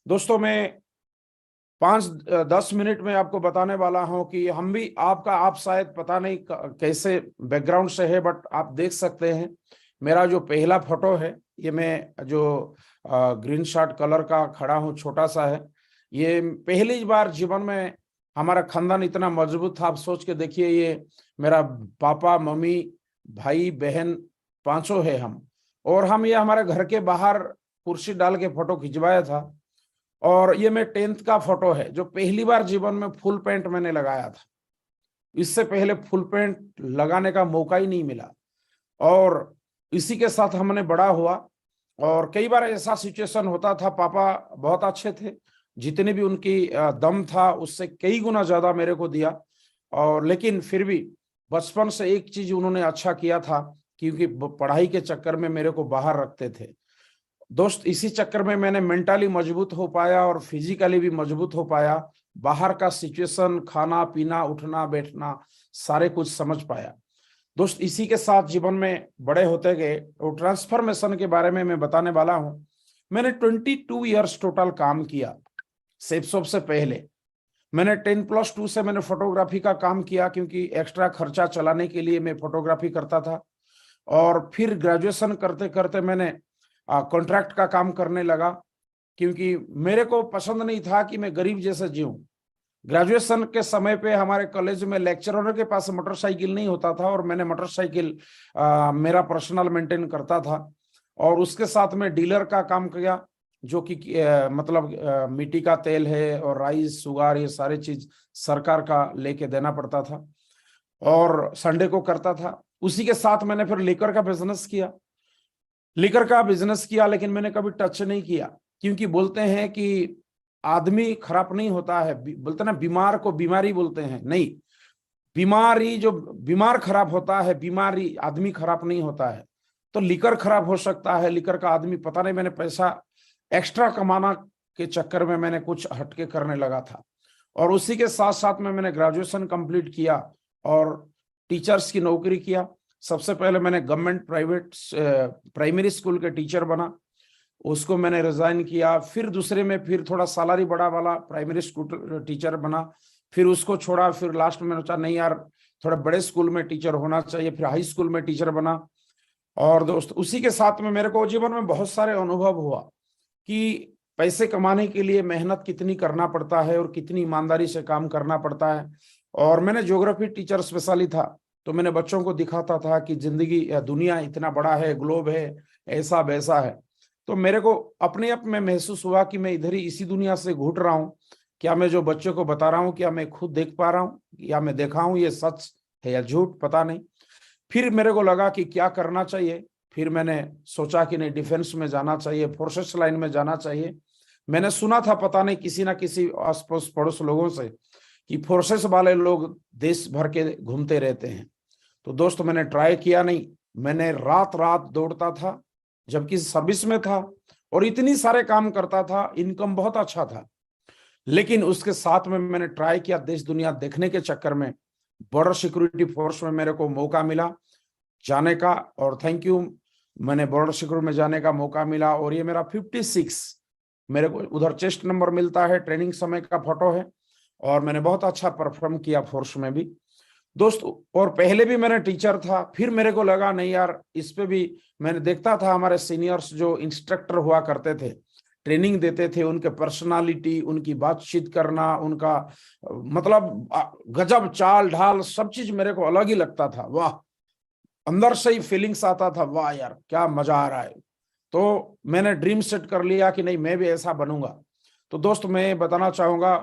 दोस्तों मैं 5-10 मिनट में आपको बताने वाला हूं कि हम भी आप शायद पता नहीं कैसे बैकग्राउंड से है, बट आप देख सकते हैं मेरा जो पहला फोटो है। ये मैं जो ग्रीन शर्ट कलर का खड़ा हूं, छोटा सा है। ये पहली बार जीवन में हमारा खानदान इतना मजबूत था। आप सोच के देखिए, ये मेरा पापा मम्मी भाई बहन पांचों है हम। और हम ये हमारे घर के बाहर कुर्सी डाल के फोटो खिंचवाया था। और ये मैं 10th का फोटो है, जो पहली बार जीवन में फुल पैंट मैंने लगाया था। इससे पहले फुल पैंट लगाने का मौका ही नहीं मिला। और इसी के साथ हमने बड़ा हुआ। और कई बार ऐसा सिचुएशन होता था, पापा बहुत अच्छे थे, जितनी भी उनकी दम था उससे कई गुना ज्यादा मेरे को दिया। और लेकिन फिर भी बचपन से एक चीज उन्होंने अच्छा किया था, क्योंकि पढ़ाई के चक्कर में मेरे को बाहर रखते थे। दोस्त, इसी चक्कर में मैंने मेंटली मजबूत हो पाया और फिजिकली भी मजबूत हो पाया। बाहर का सिचुएशन, खाना पीना उठना बैठना सारे कुछ समझ पाया। दोस्त, इसी के साथ जीवन में बड़े होते गए और ट्रांसफॉर्मेशन के बारे में मैं बताने वाला हूं। मैंने 22 ईयर्स टोटल काम किया। सेपसॉप से पहले मैंने 10+2 से मैंने फोटोग्राफी का काम किया, क्योंकि एक्स्ट्रा खर्चा चलाने के लिए मैं फोटोग्राफी करता था। और फिर ग्रेजुएशन करते करते मैंने कॉन्ट्रैक्ट का काम करने लगा, क्योंकि मेरे को पसंद नहीं था कि मैं गरीब जैसे जीऊं। ग्रेजुएशन के समय पे हमारे कॉलेज में लेक्चरर के पास मोटरसाइकिल नहीं होता था, और मैंने मोटरसाइकिल मेरा पर्सनल मेंटेन करता था। और उसके साथ में डीलर का काम किया, जो कि मतलब मिट्टी का तेल है और राइस शुगर ये सारी चीज सरकार का लेके देना पड़ता था। और संडे को करता था। उसी के साथ मैंने फिर लिकर का बिजनेस किया, लेकिन मैंने कभी टच नहीं किया, क्योंकि बोलते हैं कि आदमी खराब नहीं होता है। बोलते ना, बीमार को बीमारी बोलते हैं, नहीं, बीमारी जो बीमार खराब होता है, बीमारी आदमी खराब नहीं होता है। तो लिकर खराब हो सकता है, लिकर का आदमी पता नहीं। मैंने पैसा एक्स्ट्रा कमाना के चक्कर में मैंने कुछ हटके करने लगा था। और उसी के साथ साथ में मैंने ग्रेजुएशन कंप्लीट किया और टीचर्स की नौकरी किया। सबसे पहले मैंने गवर्नमेंट प्राइवेट प्राइमरी स्कूल के टीचर बना, उसको मैंने रिजाइन किया। फिर दूसरे में फिर थोड़ा सैलरी बड़ा वाला प्राइमरी स्कूल टीचर बना, फिर उसको छोड़ा। फिर लास्ट में सोचा नहीं यार, थोड़ा बड़े स्कूल में टीचर होना चाहिए, फिर हाई स्कूल में टीचर बना। और दोस्त, उसी के साथ में मेरे को जीवन में बहुत सारे अनुभव हुआ कि पैसे कमाने के लिए मेहनत कितनी करना पड़ता है और कितनी ईमानदारी से काम करना पड़ता है। और मैंने ज्योग्राफी टीचर स्पेशली था, तो मैंने बच्चों को दिखाता था कि जिंदगी दुनिया इतना बड़ा है, ग्लोब है, ऐसा वैसा है। तो मेरे को अपने आप में महसूस हुआ कि मैं इधर ही इसी दुनिया से घूट रहा हूँ। क्या मैं जो बच्चों को बता रहा हूँ, क्या मैं खुद देख पा रहा हूँ, या मैं देखा हूँ ये सच है या झूठ, पता नहीं। फिर मेरे को लगा कि क्या करना चाहिए। फिर मैंने सोचा कि नहीं, डिफेंस में जाना चाहिए, फोर्सेस लाइन में जाना चाहिए। मैंने सुना था, पता नहीं किसी ना किसी आस पड़ोस पड़ोस लोगों से, कि फोर्सेस वाले लोग देश भर के घूमते रहते हैं। तो दोस्त, मैंने ट्राई किया नहीं। मैंने रात रात दौड़ता था, जबकि सर्विस में था, और इतनी सारे काम करता था, इनकम बहुत अच्छा था। लेकिन उसके साथ में मैंने ट्राई किया देश दुनिया देखने के चक्कर में। बॉर्डर सिक्योरिटी फोर्स में मेरे को मौका मिला जाने का, और थैंक यू, मैंने बॉर्डर सिक्योरिटी में जाने का मौका मिला। और ये मेरा 56 मेरे को उधर चेस्ट नंबर मिलता है, ट्रेनिंग समय का फोटो है। और मैंने बहुत अच्छा परफॉर्म किया फोर्स में भी दोस्त। और पहले भी मैंने टीचर था। फिर मेरे को लगा नहीं यार, इस पे भी मैंने देखता था हमारे सीनियर्स जो इंस्ट्रक्टर हुआ करते थे, ट्रेनिंग देते थे, उनके पर्सनालिटी, उनकी बातचीत करना, उनका मतलब गजब चाल ढाल, सब चीज मेरे को अलग ही लगता था। वाह, अंदर से ही फीलिंग्स आता था, वाह यार क्या मजा आ रहा है। तो मैंने ड्रीम सेट कर लिया कि नहीं, मैं भी ऐसा बनूंगा। तो दोस्त, मैं बताना चाहूंगा,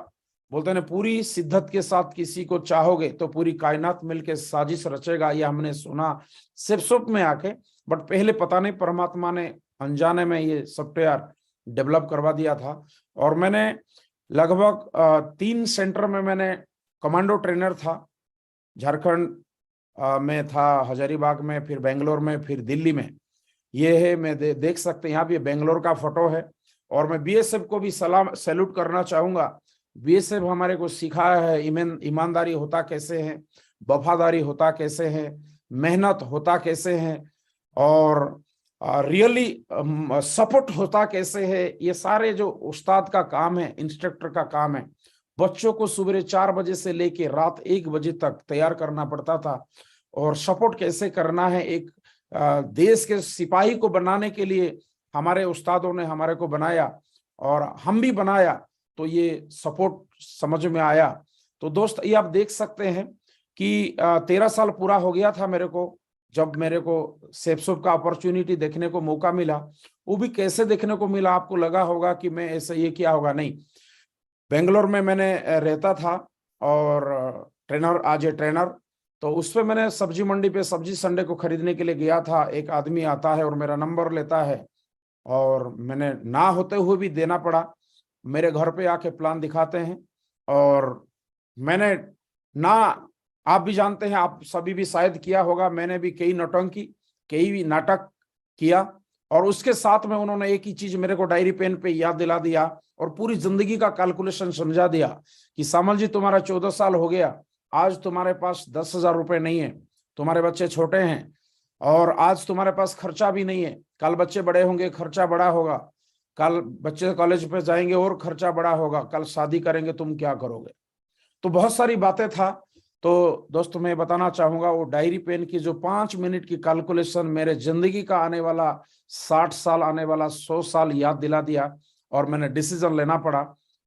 बोलते हैं पूरी शिद्दत के साथ किसी को चाहोगे तो पूरी कायनात मिलके साजिश रचेगा, ये हमने सुना सिर्फ में आके। बट पहले पता नहीं परमात्मा ने अनजाने में ये सॉफ्टवेयर डेवलप करवा दिया था। और मैंने लगभग 3 सेंटर में मैंने कमांडो ट्रेनर था। झारखंड में था, हजारीबाग में, फिर बेंगलोर में, फिर दिल्ली में। ये है, मैं देख सकते हैं यहाँ भी बेंगलोर का फोटो है। और मैं बीएसएफ को भी सलाम सैल्यूट करना चाहूंगा। बीएसएफ हमारे को सिखाया है ईमानदारी होता कैसे है, वफादारी होता कैसे है, मेहनत होता कैसे है। और रियली सपोर्ट होता कैसे है। ये सारे जो उस्ताद का काम है, इंस्ट्रक्टर का काम है। बच्चों को सुबह 4 बजे से लेके रात 1 बजे तक तैयार करना पड़ता था, और सपोर्ट कैसे करना है। एक देश के सिपाही को बनाने के लिए हमारे उस्तादों ने हमारे को बनाया, और हम भी बनाया, तो ये सपोर्ट समझ में आया। तो दोस्त, ये आप देख सकते हैं कि 13 साल पूरा हो गया था मेरे को, जब मेरे को सेपसोप का अपॉर्चुनिटी देखने को मौका मिला। वो भी कैसे देखने को मिला, आपको लगा होगा कि मैं ऐसे ये किया होगा, नहीं। बेंगलोर में मैंने रहता था, और ट्रेनर, आज ए ट्रेनर, तो उस पर मैंने सब्जी मंडी पे सब्जी संडे को खरीदने के लिए गया था। एक आदमी आता है और मेरा नंबर लेता है, और मैंने ना होते हुए भी देना पड़ा। मेरे घर पे आके प्लान दिखाते हैं, और मैंने ना, आप भी जानते हैं, आप सभी भी शायद किया होगा, मैंने भी कई नौटंकी, कई भी नाटक किया, और उसके साथ में उन्होंने एक ही चीज मेरे को डायरी पेन पे याद दिला दिया, और पूरी जिंदगी का कैलकुलेशन समझा दिया कि सामल जी, तुम्हारा 14 साल हो गया, आज तुम्हारे पास 10,000 रुपए नहीं है, तुम्हारे बच्चे छोटे हैं, और आज तुम्हारे पास खर्चा भी नहीं है। कल बच्चे बड़े होंगे, खर्चा बड़ा होगा, कल बच्चे कॉलेज पे जाएंगे और खर्चा बड़ा होगा, कल शादी करेंगे, तुम क्या करोगे। तो बहुत सारी बातें था। तो दोस्तों, मैं बताना चाहूंगा, वो डायरी पेन की जो 5 मिनट की कैलकुलेशन मेरे जिंदगी का आने वाला 60 साल, आने वाला 100 साल याद दिला दिया, और मैंने डिसीजन लेना पड़ा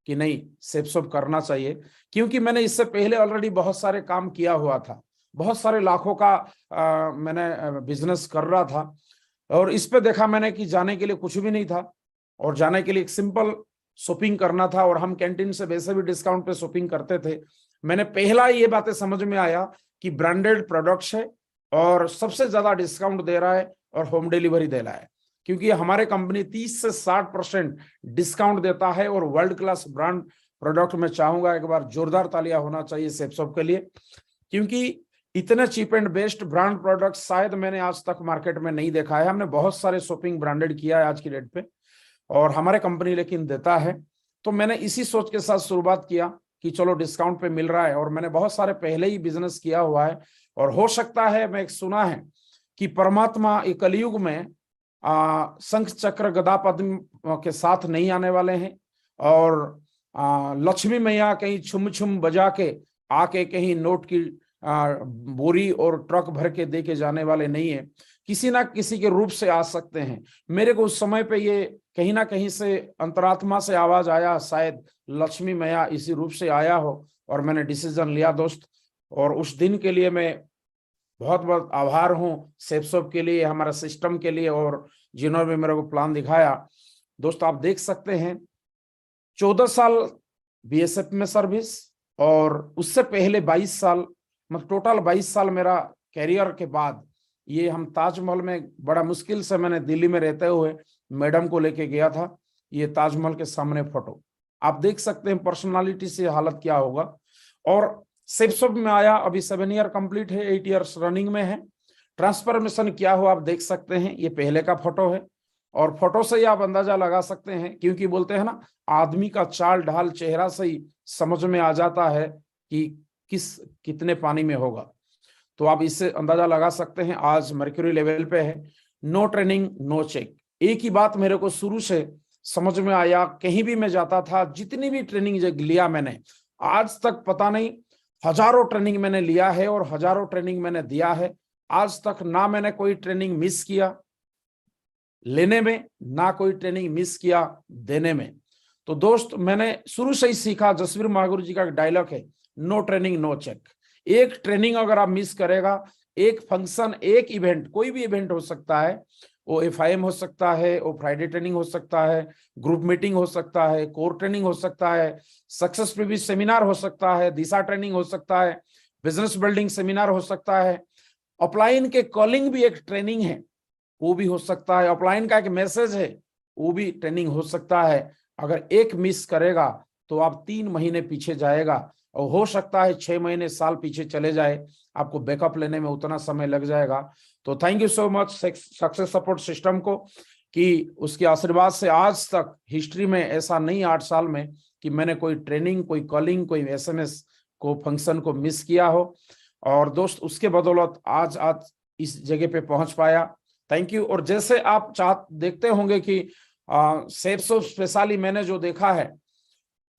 कि नहीं, सेपसोप करना चाहिए। क्योंकि मैंने इससे पहले ऑलरेडी बहुत सारे काम किया हुआ था, बहुत सारे लाखों का मैंने बिजनेस कर रहा था, और इस पे देखा मैंने कि जाने के लिए कुछ भी नहीं था, और जाने के लिए एक सिंपल शॉपिंग करना था, और हम कैंटीन से वैसे भी डिस्काउंट पे शॉपिंग करते थे। मैंने पहला ये बातें समझ में आया कि ब्रांडेड प्रोडक्ट्स है, और सबसे ज्यादा डिस्काउंट दे रहा है, और होम डिलीवरी दे रहा है। क्योंकि हमारे कंपनी 30 से 60% डिस्काउंट देता है, और वर्ल्ड क्लास ब्रांड प्रोडक्ट में चाहूंगा एक बार जोरदार तालियां होना चाहिए सेपसोप के लिए, क्योंकि इतने cheap and best brand product शायद मैंने आज तक मार्केट में नहीं देखा है। हमने बहुत सारे शॉपिंग ब्रांडेड किया है आज की डेट पे, और हमारे कंपनी लेकिन देता है। तो मैंने इसी सोच के साथ शुरुआत किया कि चलो डिस्काउंट पे मिल रहा है, और मैंने बहुत सारे पहले ही बिजनेस किया हुआ है। और हो सकता है, मैं एक सुना है कि परमात्मा एक कलयुग में शंख चक्र गदा पद्म के साथ नहीं आने वाले हैं, और लक्ष्मी मैया कहीं छुम छुम बजा के आके कहीं नोट की बोरी और ट्रक भर के दे के जाने वाले नहीं है। किसी ना किसी के रूप से आ सकते हैं। मेरे को उस समय पे ये कहीं ना कहीं से अंतरात्मा से आवाज आया, शायद लक्ष्मी मैया इसी रूप से आया हो, और मैंने डिसीजन लिया दोस्त। और उस दिन के लिए मैं बहुत बहुत आभार हूँ सेपसोप के लिए, हमारा सिस्टम के लिए, और जिन्होंने मेरे को प्लान दिखाया। दोस्त, आप देख सकते हैं 14 साल बीएसएफ में सर्विस, और उससे पहले 22 साल, मतलब टोटल 22 साल मेरा कैरियर के बाद ये हम ताजमहल में, बड़ा मुश्किल से मैंने दिल्ली में रहते हुए मैडम को लेके गया था। ये ताजमहल के सामने फोटो आप देख सकते हैं, पर्सनालिटी से हालत क्या होगा। और सेपसोप में आया, अभी 7 ईयर कंप्लीट है, 8 ईयर्स रनिंग में है। ट्रांसफॉर्मेशन क्या हुआ आप देख सकते हैं, ये पहले का फोटो है, और फोटो से ही आप अंदाजा लगा सकते हैं, क्योंकि बोलते हैं ना, आदमी का चाल ढाल चेहरा से ही समझ में आ जाता है कि कितने पानी में होगा। तो आप इससे अंदाजा लगा सकते हैं, आज मर्क्यूरी लेवल पे है। नो ट्रेनिंग नो चेक, एक ही बात मेरे को शुरू से समझ में आया। कहीं भी मैं जाता था, जितनी भी ट्रेनिंग लिया मैंने, आज तक पता नहीं हजारों ट्रेनिंग मैंने लिया है, और हजारों ट्रेनिंग मैंने दिया है। आज तक ना मैंने कोई ट्रेनिंग मिस किया लेने में, ना कोई ट्रेनिंग मिस किया देने में। तो दोस्त, मैंने शुरू से ही सीखा, जसवीर महागुरु जी का डायलॉग है, नो ट्रेनिंग नो चेक। एक ट्रेनिंग अगर आप मिस करेगा, एक फंक्शन, एक इवेंट, कोई भी इवेंट हो सकता है, वो FIM हो सकता है, वो फ्राइडे ट्रेनिंग हो सकता है, ग्रुप मीटिंग हो सकता है, कोर ट्रेनिंग हो सकता है, सक्सेस प्रीव्यू सेमिनार हो सकता है, दिशा ट्रेनिंग हो सकता है, बिजनेस बिल्डिंग सेमिनार हो सकता है, ऑफलाइन के कॉलिंग भी एक ट्रेनिंग है, वो भी हो सकता है, ऑफलाइन का एक मैसेज है, वो भी ट्रेनिंग हो सकता है। अगर एक मिस करेगा तो आप 3 महीने पीछे जाएगा, और हो सकता है 6 महीने, साल पीछे चले जाए, आपको बैकअप लेने में उतना समय लग जाएगा। तो thank you so much success support system को, कि उसके आशीर्वाद से आज तक हिस्ट्री में ऐसा नहीं, 8 साल में, कि मैंने कोई ट्रेनिंग, कोई कॉलिंग, कोई SMS को फंक्शन को मिस किया हो। और दोस्त, उसके बदौलत आज इस जगह पे पहुंच पाया। Thank you. और जैसे आप देखते होंगे कि सेप्स ऑफ स्पेशली मैंने जो देखा है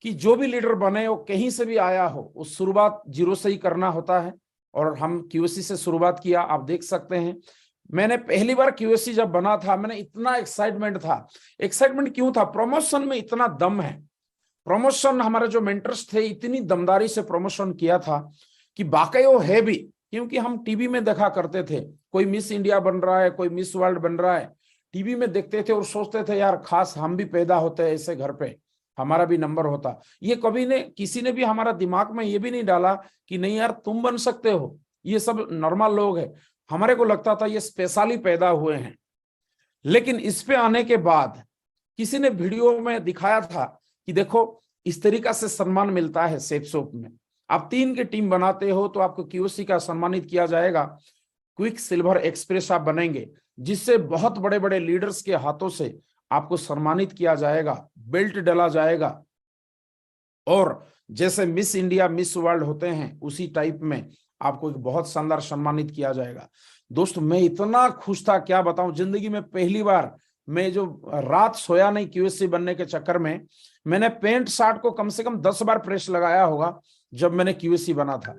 कि जो भी लीडर बने वो कहीं से भी आया हो, उस शुरुआत जीरो से ही करना होता है। और हम क्यूएससी से शुरुआत किया, आप देख सकते हैं। मैंने पहली बार क्यूएससी जब बना था, मैंने इतना एक्साइटमेंट था। एक्साइटमेंट क्यों था? प्रमोशन में इतना दम है। प्रमोशन, हमारे जो मेंटर्स थे इतनी दमदारी से प्रमोशन किया था कि वाकई वो है भी। क्योंकि हम टीवी में देखा करते थे, कोई मिस इंडिया बन रहा है, कोई मिस वर्ल्ड बन रहा है, टीवी में देखते थे और सोचते थे यार खास हम भी पैदा होते हैं ऐसे घर पे, हमारा भी नंबर होता। ये कभी ने किसी ने भी हमारा दिमाग में ये भी नहीं डाला कि नहीं यार तुम बन सकते हो, ये सब नॉर्मल लोग हैं। हमारे को लगता था ये स्पेशली पैदा हुए हैं। लेकिन इस पे आने के बाद किसी ने वीडियो में दिखाया था कि देखो इस तरीका से सम्मान मिलता है सेप्सोप में। आप 3 की टीम बनाते हो तो आपको क्यूएससी का सम्मानित किया जाएगा, क्विक सिल्वर एक्सप्रेस आप बनेंगे, जिससे बहुत बड़े बड़े लीडर्स के हाथों से आपको सम्मानित किया जाएगा, बेल्ट डाला जाएगा। और जैसे मिस इंडिया मिस वर्ल्ड होते हैं उसी टाइप में आपको एक बहुत शानदार सम्मानित किया जाएगा। दोस्तों मैं इतना खुश था क्या बताऊं, जिंदगी में पहली बार मैं जो रात सोया नहीं क्यूएससी बनने के चक्कर में, मैंने पैंट शर्ट को कम से कम 10 बार प्रेस लगाया होगा जब मैंने क्यूएससी बना था।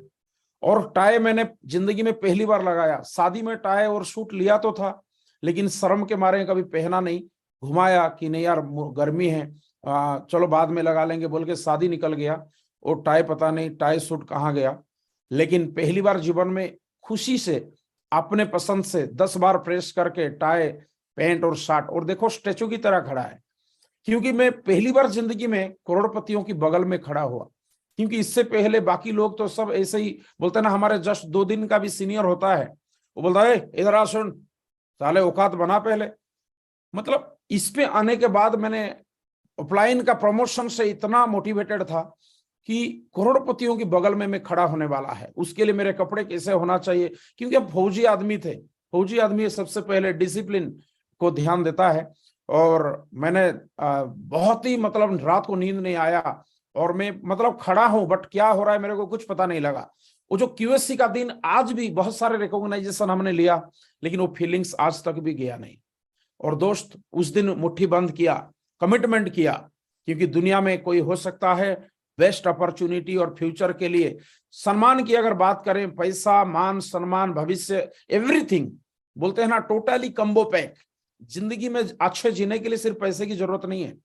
और टाई मैंने जिंदगी में पहली बार लगाया। शादी में टाई और सूट लिया तो था, लेकिन शर्म के मारे कभी पहना नहीं, घुमाया कि नहीं यार गर्मी है, चलो बाद में लगा लेंगे बोल के शादी निकल गया। और टाई पता नहीं टाई सूट कहाँ गया। लेकिन पहली बार जीवन में खुशी से अपने पसंद से 10 बार प्रेस करके टाई पैंट और शर्ट, और देखो स्टैचू की तरह खड़ा है। क्योंकि मैं पहली बार जिंदगी में करोड़पतियों की बगल में खड़ा हुआ। क्योंकि इससे पहले बाकी लोग तो सब ऐसे ही बोलते ना, हमारे जस्ट 2 दिन का भी सीनियर होता है, वो बोलता है इधर आ सुन साले औकात बना पहले। मतलब इस पे आने के बाद मैंने अपलाइन का प्रमोशन से इतना मोटिवेटेड था कि करोड़पतियों की बगल में मैं खड़ा होने वाला है। उसके लिए मेरे कपड़े कैसे होना चाहिए, क्योंकि अब फौजी आदमी थे। फौजी आदमी सबसे पहले डिसिप्लिन को ध्यान देता है। और मैंने बहुत ही मतलब रात को नींद नहीं आया, और मैं मतलब खड़ा हूं बट क्या हो रहा है मेरे को कुछ पता नहीं लगा। वो जो क्यूएससी का दिन, आज भी बहुत सारे रिकॉग्नाइजेशन हमने लिया, लेकिन वो फीलिंग्स आज तक भी गया नहीं। और दोस्त उस दिन मुट्ठी बंद किया, कमिटमेंट किया, क्योंकि दुनिया में कोई हो सकता है बेस्ट अपॉर्चुनिटी और फ्यूचर के लिए। सम्मान की अगर बात करें, पैसा मान सम्मान भविष्य एवरीथिंग, बोलते हैं ना टोटली कम्बो पैक। जिंदगी में अच्छे जीने के लिए सिर्फ पैसे की जरूरत नहीं है,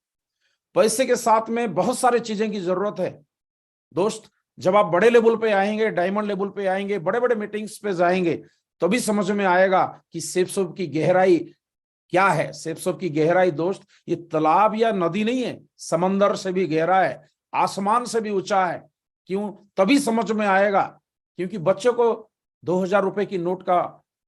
पैसे के साथ में बहुत सारी चीजें की जरूरत है। दोस्त जब आप बड़े लेवल पे आएंगे, डायमंड लेवल पे आएंगे, बड़े बड़े मीटिंग्स पे जाएंगे, तभी समझ में आएगा कि सेप्सोप की गहराई क्या है। सेप्सोप की गहराई दोस्त ये तालाब या नदी नहीं है, समंदर से भी गहरा है, आसमान से भी ऊंचा है। क्यों? तभी समझ में आएगा। क्योंकि बच्चों को 2000 रुपए की नोट का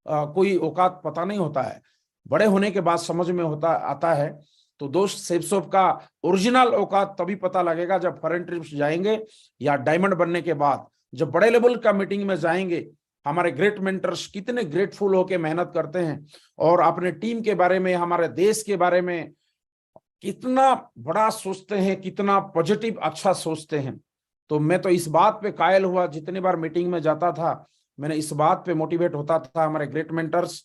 कोई औकात पता नहीं होता है, बड़े होने के बाद समझ में आता है। तो दोस्त सेप्सोप का ओरिजिनल औकात तभी पता लगेगा जब फॉरेन ट्रिप्स जाएंगे या डायमंड बनने के बाद, जब बड़े लेवल का मीटिंग में जाएंगे। हमारे ग्रेट मेंटर्स कितने ग्रेटफुल होके मेहनत करते हैं और अपने टीम के बारे में, हमारे देश के बारे में कितना बड़ा सोचते हैं, कितना पॉजिटिव अच्छा सोचते हैं। तो मैं तो इस बात पे कायल हुआ, जितनी बार मीटिंग में जाता था मैंने इस बात पे मोटिवेट होता था। हमारे ग्रेट मेंटर्स,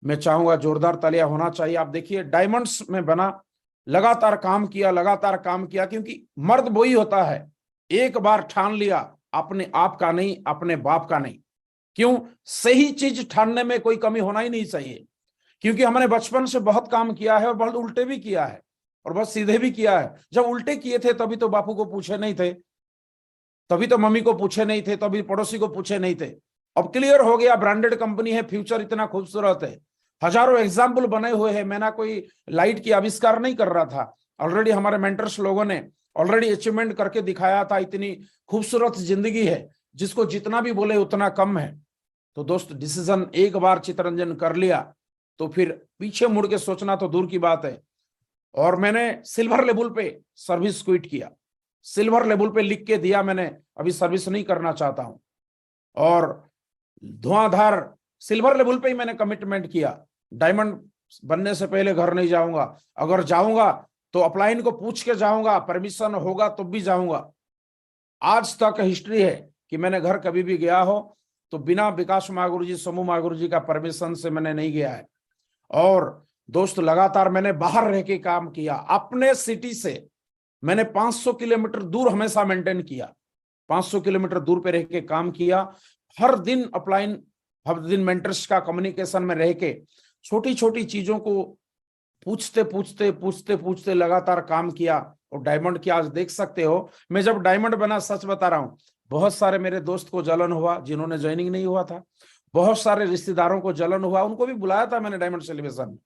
मैं चाहूंगा जोरदार तालियां होना चाहिए। आप देखिए डायमंड्स में बना, लगातार काम किया, लगातार काम किया। क्योंकि मर्द वही होता है, एक बार ठान लिया, अपने आप का नहीं, अपने बाप का नहीं। क्यों? सही चीज ठानने में कोई कमी होना ही नहीं चाहिए। क्योंकि हमने बचपन से बहुत काम किया है और बहुत उल्टे भी किया है और बहुत सीधे भी किया है। जब उल्टे किए थे तभी तो बापू को पूछे नहीं थे, तभी तो मम्मी को पूछे नहीं थे, तभी पड़ोसी को पूछे नहीं थे। अब क्लियर हो गया, ब्रांडेड कंपनी है, फ्यूचर इतना खूबसूरत है, हजारों एग्जाम्पल बने हुए हैं। मैं ना कोई लाइट की आविष्कार नहीं कर रहा था, ऑलरेडी हमारे मेंटर्स लोगों ने ऑलरेडी अचीवमेंट करके दिखाया था। इतनी खूबसूरत जिंदगी है, जिसको जितना भी बोले उतना कम है। तो दोस्त डिसीजन एक बार चितरंजन कर लिया तो फिर पीछे मुड़ के सोचना तो दूर की बात है। और मैंने सिल्वर लेवल पे सर्विस क्विट किया, सिल्वर लेवल पे लिख के दिया मैंने, अभी सर्विस नहीं करना चाहता हूं। और धुआंधार सिल्वर लेवल पे ही मैंने कमिटमेंट किया, डायमंड बनने से पहले घर नहीं जाऊंगा, अगर जाऊंगा तो अपलाइन को पूछ के जाऊंगा, परमिशन होगा तो भी जाऊंगा। आज तक हिस्ट्री है कि मैंने घर कभी भी गया हो तो बिना विकास महागुरु जी, समूह महागुरु जी का परमिशन से मैंने नहीं गया है। और दोस्त लगातार मैंने बाहर रह के काम किया, अपने सिटी से मैंने 500 किलोमीटर दूर हमेशा मेंटेन किया, 500 किलोमीटर दूर पे रह के काम किया। हर दिन अपलाइन, हर दिन मेंटर्स का कम्युनिकेशन में रह के छोटी छोटी चीजों को पूछते पूछते पूछते पूछते लगातार काम किया और डायमंड की आज देख सकते हो। मैं जब डायमंड बना, सच बता रहा हूं, बहुत सारे मेरे दोस्त को जलन हुआ जिन्होंने ज्वाइनिंग नहीं हुआ था, बहुत सारे रिश्तेदारों को जलन हुआ, उनको भी बुलाया था मैंने डायमंड सेलिब्रेशन में।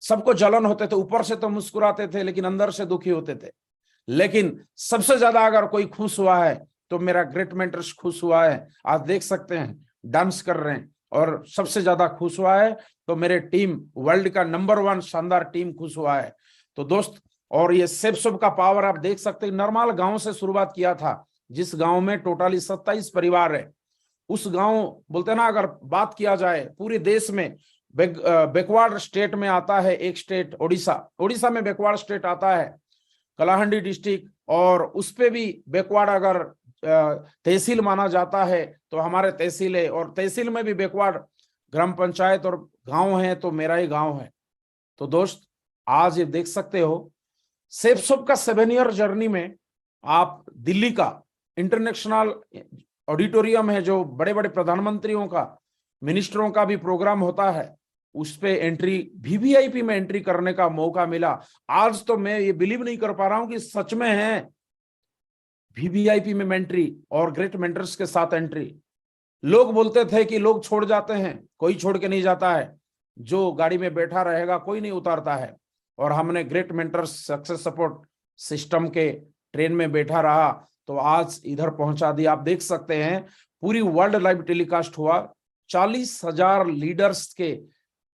सबको जलन होते थे, ऊपर से तो मुस्कुराते थे लेकिन अंदर से दुखी होते थे। लेकिन सबसे ज्यादा अगर कोई खुश हुआ है तो मेरा ग्रेट मेंटर्स खुश हुआ है। आज देख सकते हैं डांस कर रहे हैं। और सबसे ज्यादा खुश हुआ है तो मेरे टीम, वर्ल्ड का नंबर 1 शानदार टीम खुश हुआ है। तो दोस्त, और ये सेफ का पावर आप देख सकते हैं। नॉर्मल गांव से शुरुआत किया था, जिस गांव में टोटली 27 परिवार है, उस गांव, बोलते हैं ना, अगर बात किया जाए पूरे देश में बैकवर्ड स्टेट में आता है एक स्टेट उड़ीसा, उड़ीसा में बैकवर्ड स्टेट आता है कलाहंडी डिस्ट्रिक्ट, और उस पे भी बैकवर्ड अगर तहसील माना जाता है तो हमारे तहसील है, और तहसील में भी बैकवर्ड ग्राम पंचायत और गांव है तो मेरा ही गांव है। तो दोस्त, आज ये देख सकते हो सेफ का 7 ईयर जर्नी में आप दिल्ली का इंटरनेशनल ऑडिटोरियम है, जो बड़े बड़े प्रधानमंत्रियों का, मिनिस्टरों का भी प्रोग्राम होता है, उस पे एंट्री, वीवीआईपी में एंट्री करने का मौका मिला। आज तो मैं ये बिलीव नहीं कर पा रहा हूं कि सच में है वीवीआईपी में एंट्री और ग्रेट मेंटर्स के साथ एंट्री। लोग बोलते थे कि लोग छोड़ जाते हैं, कोई छोड़ के नहीं जाता है, जो गाड़ी में बैठा रहेगा कोई नहीं उतारता है। और हमने great mentors success support system के ट्रेन में बैठा रहा तो आज इधर पहुंचा दिया। आप देख सकते हैं पूरी वर्ल्ड लाइव टेलीकास्ट हुआ, 40,000 लीडर्स के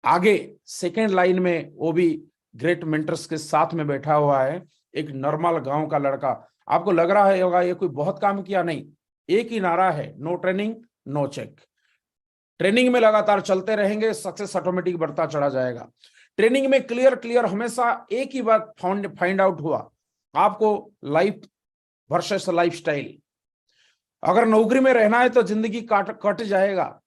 आगे सेकेंड लाइन में वो भी ग्रेट मेंटर्स के साथ में बैठा हुआ है, एक नॉर्मल गांव का लड़का। आपको लग रहा है होगा ये कोई बहुत काम किया, नहीं, एक ही नारा है, no training no check. Training में लगातार चलते रहेंगे, सक्सेस ऑटोमेटिक बढ़ता चला जाएगा। ट्रेनिंग में क्लियर हमेशा एक ही बात फाइंड आउट हुआ, आपको लाइफ वर्सेस लाइफस्टाइल। अगर नौकरी में रहना है तो जिंदगी कट जाएगा,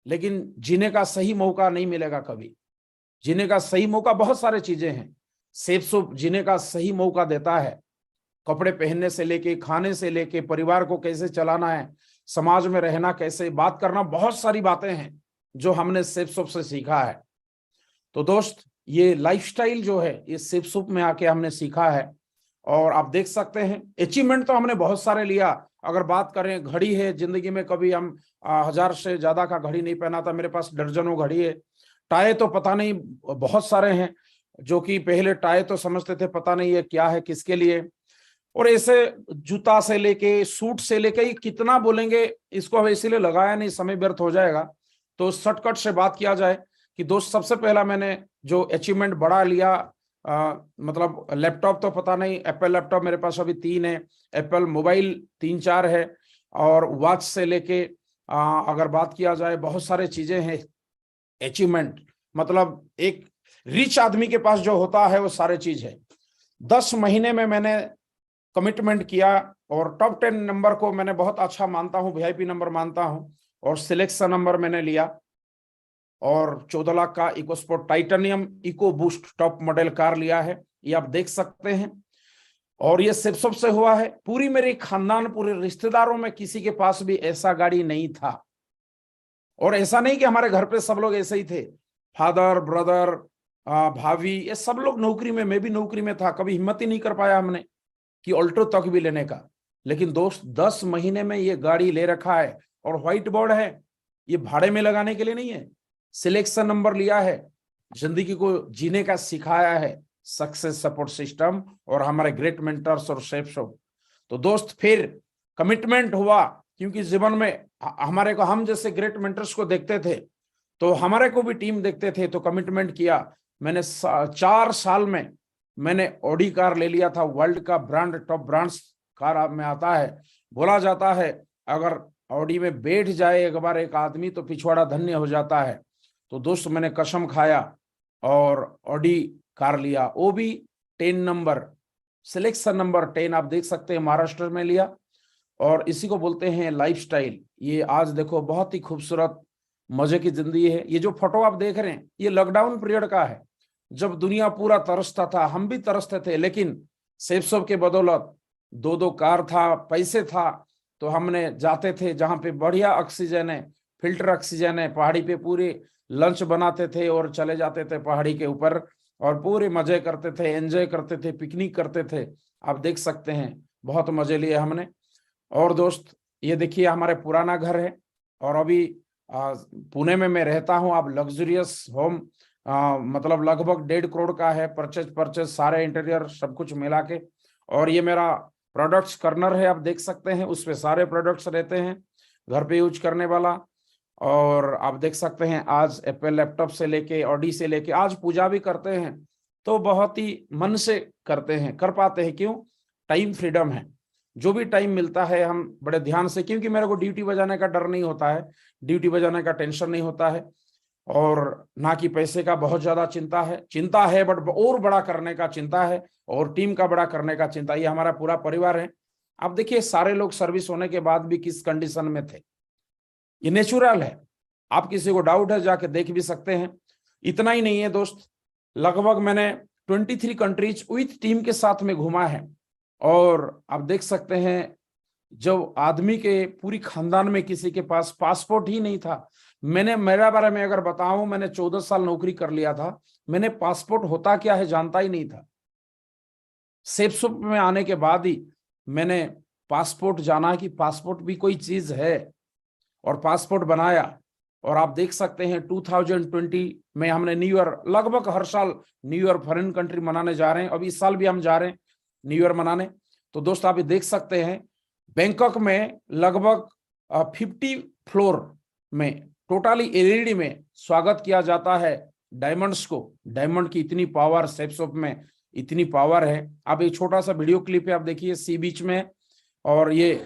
लेकिन जीने का सही मौका नहीं मिलेगा कभी। जीने का सही मौका बहुत सारे चीजें हैं, सेफ जीने का सही मौका देता है, कपड़े पहनने से लेके, खाने से लेके, परिवार को कैसे चलाना है, समाज में रहना कैसे, बात करना, बहुत सारी बातें हैं जो हमने सेफ से सीखा है। तो दोस्त, ये लाइफस्टाइल जो है ये सेफ में आके हमने सीखा है। और आप देख सकते हैं अचीवमेंट तो हमने बहुत सारे लिया। अगर बात करें, घड़ी है, जिंदगी में कभी हम 1000 से ज्यादा का घड़ी नहीं पहना था, मेरे पास दर्जनों घड़ी है। टाई तो पता नहीं बहुत सारे हैं, जो कि पहले टाई तो समझते थे पता नहीं ये क्या है, किसके लिए। और ऐसे जूता से लेके, सूट से लेके, कितना बोलेंगे, इसको अब इसीलिए लगाया नहीं, समय व्यर्थ हो जाएगा। तो शॉर्टकट से बात किया जाए कि दोस्त, सबसे पहला मैंने जो अचीवमेंट बड़ा लिया, मतलब लैपटॉप तो पता नहीं, एप्पल लैपटॉप मेरे पास अभी 3 है, एप्पल मोबाइल 3-4 है, और वॉच से लेके अगर बात किया जाए बहुत सारे चीजें हैं अचीवमेंट। मतलब एक रिच आदमी के पास जो होता है वो सारे चीज है। 10 महीने में मैंने कमिटमेंट किया और टॉप 10 नंबर को मैंने बहुत अच्छा मानता हूं, वीआईपी नंबर मानता हूं, और सिलेक्शन नंबर मैंने लिया, और 14 लाख का EcoSport titanium EcoBoost top model car लिया है, ये आप देख सकते हैं। और ये सिर्फ सबसे हुआ है, पूरी मेरी खानदान, पूरे रिश्तेदारों में किसी के पास भी ऐसा गाड़ी नहीं था। और ऐसा नहीं कि हमारे घर पे सब लोग ऐसे ही थे, फादर, ब्रदर, भाभी, ये सब लोग नौकरी में, मैं भी नौकरी में था, कभी हिम्मत ही नहीं कर पाया हमने कि ऑल्टो तक भी लेने का। लेकिन दोस्त, 10 महीने में ये गाड़ी ले रखा है, और व्हाइट बोर्ड है, ये भाड़े में लगाने के लिए नहीं है, सिलेक्शन नंबर लिया है, जिंदगी को जीने का सिखाया है सक्सेस सपोर्ट सिस्टम और हमारे ग्रेट मेंटर्स और सेफ शो। तो दोस्त, फिर कमिटमेंट हुआ, क्योंकि जीवन में हमारे को, हम जैसे ग्रेट मेंटर्स को देखते थे तो हमारे को भी टीम देखते थे, तो कमिटमेंट किया मैंने। 4 साल में मैंने ऑडी कार ले लिया था, वर्ल्ड का ब्रांड, टॉप ब्रांड्स कार में आता है। बोला जाता है अगर ऑडी में बैठ जाए एक बार एक आदमी तो पिछवाड़ा धन्य हो जाता है। तो दोस्त, मैंने कसम खाया और ऑडी कार लिया, वो भी 10 नंबर, सिलेक्शन नंबर 10, आप देख सकते हैं, महाराष्ट्र में लिया। और इसी को बोलते हैं लाइफस्टाइल। ये आज देखो बहुत ही खूबसूरत मजे की जिंदगी है। ये जो फोटो आप देख रहे हैं ये लॉकडाउन पीरियड का है, जब दुनिया पूरा तरसता था, हम भी तरसते थे, लेकिन सेफसॉप के बदौलत 2-2 कार था, पैसे था, तो हमने जाते थे जहां पे बढ़िया ऑक्सीजन है, फिल्टर ऑक्सीजन है, पहाड़ी पे पूरे लंच बनाते थे और चले जाते थे पहाड़ी के ऊपर और पूरे मजे करते थे, एंजॉय करते थे, पिकनिक करते थे। आप देख सकते हैं बहुत मजे लिए हमने। और दोस्त ये देखिए हमारे पुराना घर है और अभी पुणे में मैं रहता हूँ। आप लग्जरियस होम मतलब लगभग 1.5 करोड़ का है, परचेज सारे इंटीरियर सब कुछ मिला के। और ये मेरा प्रोडक्ट्स कर्नर है, आप देख सकते हैं उसपे सारे प्रोडक्ट्स रहते हैं घर पे यूज करने वाला। और आप देख सकते हैं आज एप्पल लैपटॉप से लेके ऑडी से लेके आज पूजा भी करते हैं, तो बहुत ही मन से करते हैं, कर पाते हैं। क्यों? टाइम फ्रीडम है, जो भी टाइम मिलता है हम बड़े ध्यान से, क्योंकि मेरे को ड्यूटी बजाने का डर नहीं होता है, ड्यूटी बजाने का टेंशन नहीं होता है, और ना कि पैसे का बहुत ज्यादा चिंता है बट और बड़ा करने का चिंता है, और टीम का बड़ा करने का चिंता। ये हमारा पूरा परिवार है। आप देखिए सारे लोग सर्विस होने के बाद भी किस कंडीशन में थे, ये नेचुरल है। आप किसी को डाउट है जाके देख भी सकते हैं। इतना ही नहीं है दोस्त, लगभग मैंने 23 कंट्रीज विथ टीम के साथ में घूमा है। और आप देख सकते हैं जब आदमी के पूरी खानदान में किसी के पास पासपोर्ट ही नहीं था, मैंने मेरा बारे में अगर बताऊं, मैंने 14 साल नौकरी कर लिया था, मैंने पासपोर्ट होता क्या है जानता ही नहीं था। सेफसॉप में आने के बाद ही मैंने पासपोर्ट जाना कि पासपोर्ट भी कोई चीज है, और पासपोर्ट बनाया। और आप देख सकते हैं 2020 में हमने न्यू ईयर, लगभग हर साल न्यू ईयर फॉरेन कंट्री मनाने जा रहे हैं, अब इस साल भी हम जा रहे हैं न्यू ईयर मनाने। तो दोस्त आप ये देख सकते हैं बैंकॉक में लगभग 50 फ्लोर में टोटली एलईडी में स्वागत किया जाता है डायमंड्स को। डायमंड की इतनी पावर, सेफसॉप में इतनी पावर है। आप एक छोटा सा वीडियो क्लिप है, आप देखिए सी बीच में, और ये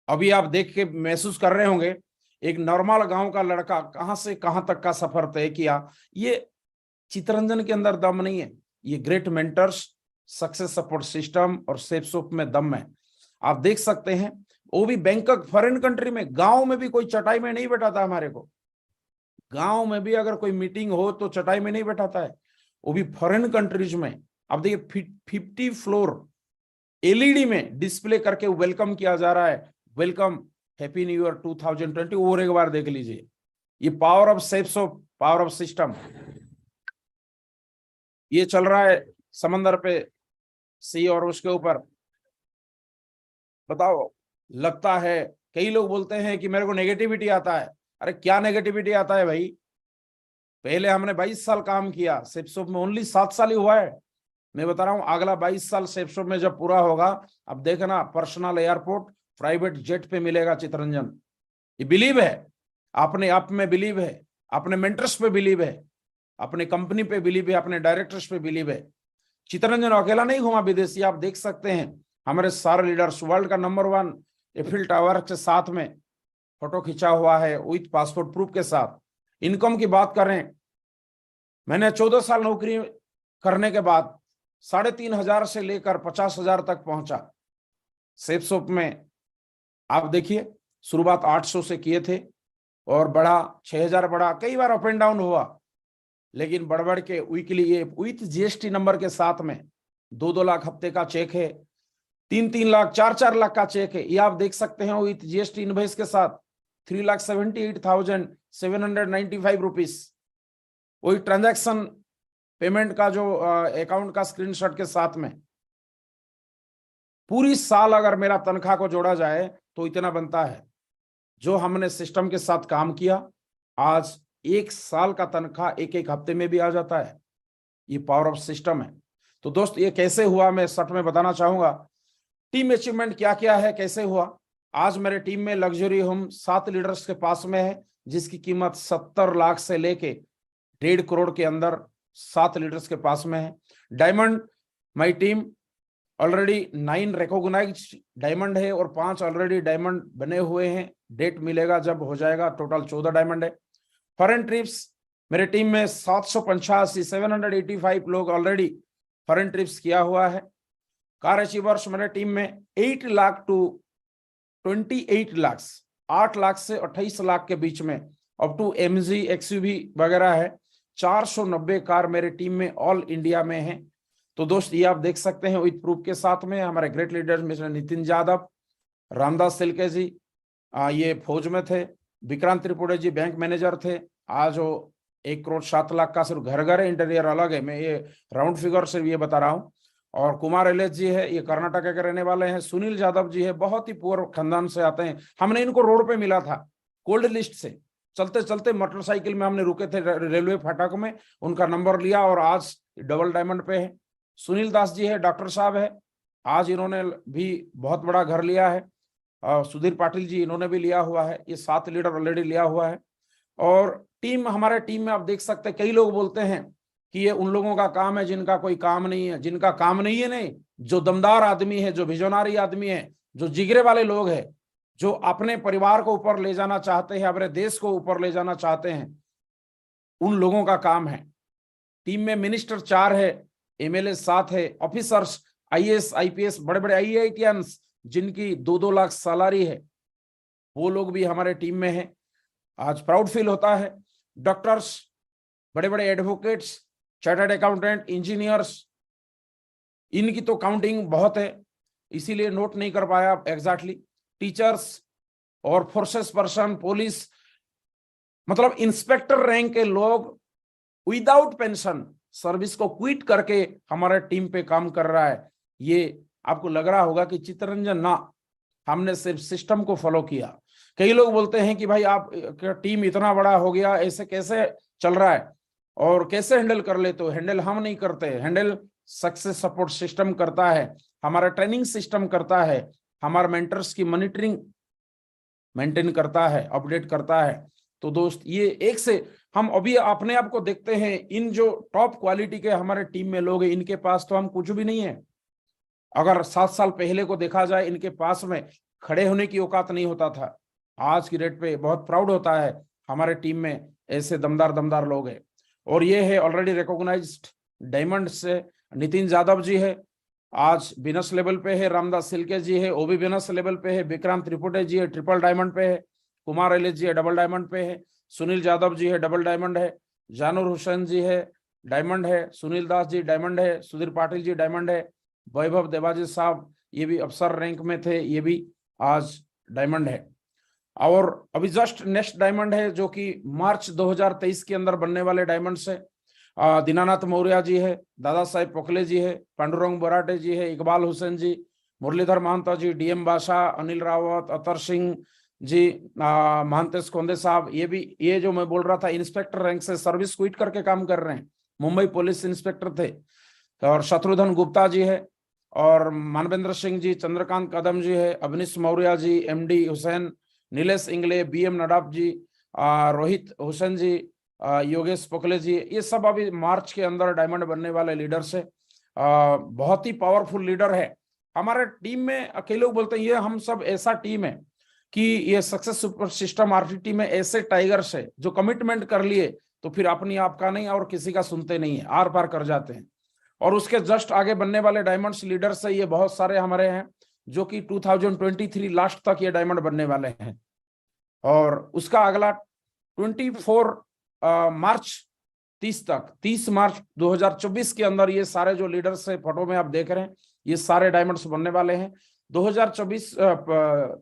अभी आप देख के महसूस कर रहे होंगे एक नॉर्मल गांव का लड़का कहां से कहां तक का सफर तय किया। ये चितरंजन के अंदर दम नहीं है, ये great mentors, success support system और सेफसॉप में दम है। आप देख सकते हैं वो भी बैंकॉक फॉरेन कंट्री में, गांव में भी कोई चटाई में नहीं बैठाता हमारे को। गांव में भी अगर कोई मीटिंग हो तो चटाई में नहीं बैठाता है, वो भी फॉरेन कंट्रीज में। अब देखिए 50 फ्लोर एलईडी में डिस्प्ले करके वेलकम किया जा रहा है, वेलकम हैप्पी न्यू ईयर 2020। और एक बार देख लीजिए ये पावर ऑफ सेफसॉप, पावर ऑफ सिस्टम। ये चल रहा है समंदर पे, सी, और उसके ऊपर बताओ लगता है। कई लोग बोलते हैं कि मेरे को नेगेटिविटी आता है। अरे क्या नेगेटिविटी आता है भाई, पहले हमने 22 साल काम किया, सेफसॉप में ओनली 7 साल ही हुआ है। मैं बता रहा हूं अगला 22 साल सेफसॉप में जब पूरा होगा, अब देखना पर्सनल एयरपोर्ट प्राइवेट जेट पे मिलेगा चितरंजन। ये बिलीव है, अपने आप में बिलीव है, अपने मेंटर्स पे बिलीव है, अपने कंपनी पे बिलीव है, अपने डायरेक्टर्स पे बिलीव है। चितरंजन अकेला नहीं घुमा विदेशी, आप देख सकते हैं हमारे सारे लीडर्स, वर्ल्ड का नंबर 1 एफिल टावर के साथ में फोटो खींचा हुआ है विथ पासपोर्ट प्रूफ के साथ। इनकम की बात करें, मैंने 14 साल नौकरी करने के बाद 3,500 से लेकर 50,000 तक पहुंचा सेफसॉप में। आप देखिए शुरुआत 800 से किए थे और बढ़ा 6,000, बढ़ा, कई बार अप एंड डाउन हुआ, लेकिन बढ़ बढ़ के वीकली ये विथ जीएसटी नंबर के साथ में 2-2 लाख हफ्ते का चेक है, 3-3 लाख, 4-4 लाख का चेक है। ये आप देख सकते हैं विथ जीएसटी इनवॉइस के साथ 3,78,795 रुपीज। वही ट्रांजैक्शन पेमेंट का जो अकाउंट का स्क्रीनशॉट के साथ में। पूरी साल अगर मेरा तनख्वाह को जोड़ा जाए तो इतना बनता है। जो हमने सिस्टम के साथ काम किया, आज 1 साल का तनख्वाह एक हफ्ते में भी आ जाता है। ये पावर ऑफ सिस्टम है। तो दोस्त ये कैसे हुआ मैं शॉर्ट में बताना चाहूंगा। टीम अचीवमेंट क्या क्या है, कैसे हुआ। आज मेरे टीम में लग्जरी होम 7 लीडर्स के पास में है, जिसकी कीमत 70 लाख से लेके 1.5 करोड़ के अंदर 7 लीडर्स के पास में है। Diamond my team already 9 recognised diamond है और 5 ऑलरेडी डायमंड बने हुए हैं। डेट मिलेगा जब हो जाएगा, टोटल 14 डायमंड है। फॉरेन ट्रिप्स मेरे टीम में 785 785 लोग ऑलरेडी फॉरेन ट्रिप्स किया हुआ है। कार अचीवर्स मेरे टीम में 8 लाख टू 28 लाख, 8 लाख से 28 लाख के बीच में अप टू MG XUV वगैरह है। 490 कार मेरे टीम में ऑल इंडिया में है। तो दोस्त ये आप देख सकते हैं विद प्रूफ के साथ में हमारे great leaders mister Nitin Yadav, Ramdas सिल्के जी ये फौज में थे, विक्रांत त्रिपुरा जी बैंक मैनेजर थे, आज वो 1 करोड़ 7 लाख का सिर्फ घर है, इंटीरियर अलग है, मैं ये राउंड फिगर से ये बता रहा हूँ। और कुमार एलेस जी है, ये कर्नाटक के रहने वाले हैं। सुनील यादव जी है, बहुत ही पुअर खानदान से आते हैं। हमने इनको रोड पे मिला था कोल्ड लिस्ट से, चलते चलते मोटरसाइकिल में हमने रुके थे रेलवे फाटक में, उनका नंबर लिया और आज डबल डायमंड पे है। सुनील दास जी है, डॉक्टर साहब है, आज इन्होंने भी बहुत बड़ा घर लिया है। सुधीर पाटिल जी इन्होंने भी लिया हुआ है। ये 7 लीडर ऑलरेडी लिया हुआ है। और टीम, हमारे टीम में आप देख सकते हैं कई लोग बोलते हैं कि ये उन लोगों का काम है जिनका कोई काम नहीं है। जिनका काम नहीं है नहीं, जो दमदार आदमी है, जो विजनरी आदमी है, जो जिगरे वाले लोग हैं, जो अपने परिवार को ऊपर ले जाना चाहते हैं, अपने देश को ऊपर ले जाना चाहते हैं, उन लोगों का काम है। टीम में मिनिस्टर 4 है, MLA 7 है, ऑफिसर्स IAS IPS बड़े बड़े IITians जिनकी 2-2 लाख सैलरी है, वो लोग भी हमारे टीम में है। आज प्राउड फील होता है। डॉक्टर्स, बड़े बड़े एडवोकेट्स, चार्टर्ड अकाउंटेंट, इंजीनियर्स, इनकी तो काउंटिंग बहुत है, इसीलिए नोट नहीं कर पाया एग्जैक्टली। टीचर्स और फोर्सेस पर्सन, पुलिस, मतलब इंस्पेक्टर रैंक के लोग विदाउट पेंशन सर्विस को क्विट करके हमारे टीम पे काम कर रहा है। ये आपको लग रहा होगा कि चित्तरंजन ना, हमने सिर्फ सिस्टम को फॉलो किया। कई लोग बोलते हैं कि भाई आप टीम इतना बड़ा हो गया, ऐसे कैसे चल रहा है और कैसे हैंडल कर ले? तो हैंडल हम नहीं करते, हैंडल सक्सेस सपोर्ट सिस्टम करता है, हमारा ट्रेनिंग सिस्टम करता है, हमारे मेंटर्स की मॉनिटरिंग मेंटेन करता है, अपडेट करता है। तो दोस्त ये एक से हम अभी अपने आप को देखते हैं, इन जो टॉप क्वालिटी के हमारे टीम में लोग हैं, इनके पास तो हम कुछ भी नहीं है। अगर 7 साल पहले को देखा जाए, इनके पास में खड़े होने की औकात नहीं होता था। आज की डेट पे बहुत प्राउड होता है हमारे टीम में ऐसे दमदार लोग हैं। और ये है ऑलरेडी रिकॉग्नाइज्ड डायमंड से नितिन यादव जी है, आज बिनस लेवल पे है। रामदास सिल्के जी है, वो भी बिनस लेवल पे है। विक्रांत त्रिपुरा जी है, ट्रिपल डायमंड पे है। कुमार एलेस जी है, डबल डायमंड पे है। सुनील यादव जी है, डबल डायमंड है। जानूर हुसैन जी है, डायमंड है। सुनील दास जी डायमंड है। सुधीर पाटिल जी डायमंड है। वैभव देवाजी साहब ये भी अफसर रैंक में थे, ये भी आज डायमंड है। और अभी जस्ट नेक्स्ट डायमंड है जो कि मार्च 2023 के अंदर बनने वाले डायमंड से दीनानाथ मौर्य जी है, दादा साहेब पोखले जी है, पांडुरंग बराटे जी है, इकबाल हुसैन जी, मुरलीधर महंता जी, DM बादशाह, अनिल रावत, अतर सिंह जी, महंतेश कोंदे साहब, ये जो मैं बोल रहा था इंस्पेक्टर रैंक से सर्विस क्विट करके काम कर रहे हैं, मुंबई पुलिस इंस्पेक्टर थे। और शत्रुघ्न गुप्ता जी है, और मानवेंद्र सिंह जी, चंद्रकांत कदम जी है, अवनीश मौर्य जी, MD हुसैन, नीलेश इंगले, BM नडाब जी, रोहित हुसैन जी, योगेश पोखले जी, ये सब अभी मार्च के अंदर डायमंड बनने वाले लीडर्स है। बहुत ही पावरफुल लीडर है हमारे टीम में। कई लोग बोलते हैं ये हम सब ऐसा टीम है कि ये सक्सेस सुपर सिस्टम RTT में ऐसे टाइगर्स है जो कमिटमेंट कर लिए तो फिर अपनी आपका नहीं और किसी का सुनते नहीं है, आर पार कर जाते हैं। और उसके जस्ट आगे बनने वाले डायमंड्स लीडर्स है, ये बहुत सारे हमारे हैं जो कि 2023 लास्ट तक ये डायमंड बनने वाले हैं। और उसका अगला 24 मार्च 30 तक, 30 मार्च 2024 के अंदर ये सारे जो लीडर्स है फोटो में आप देख रहे हैं, ये सारे डायमंड्स बनने वाले हैं।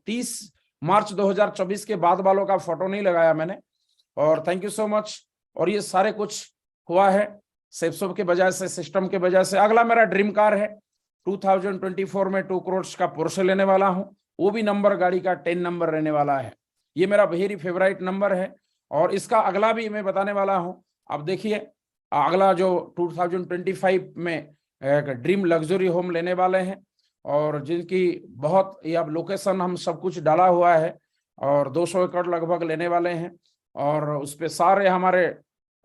30 मार्च 2024 के बाद वालों का फोटो नहीं लगाया मैंने, और थैंक यू सो मच। और ये सारे कुछ हुआ है सेप्सो के वजह से, सिस्टम के वजह से। अगला मेरा ड्रीम कार है, 2024 में 2 करोड़ का पोर्शे लेने वाला हूं, वो भी नंबर गाड़ी का 10 नंबर रहने वाला है। ये मेरा वेरी फेवरेट नंबर है। और इसका अगला भी मैं बताने वाला हूं। अब देखिए अगला जो 2025 में एक ड्रीम लग्जरी होम लेने वाले हैं, और जिनकी बहुत ये अब लोकेशन हम सब कुछ डाला हुआ है, और 200 एकड़ लगभग लेने वाले हैं। और उस पे सारे हमारे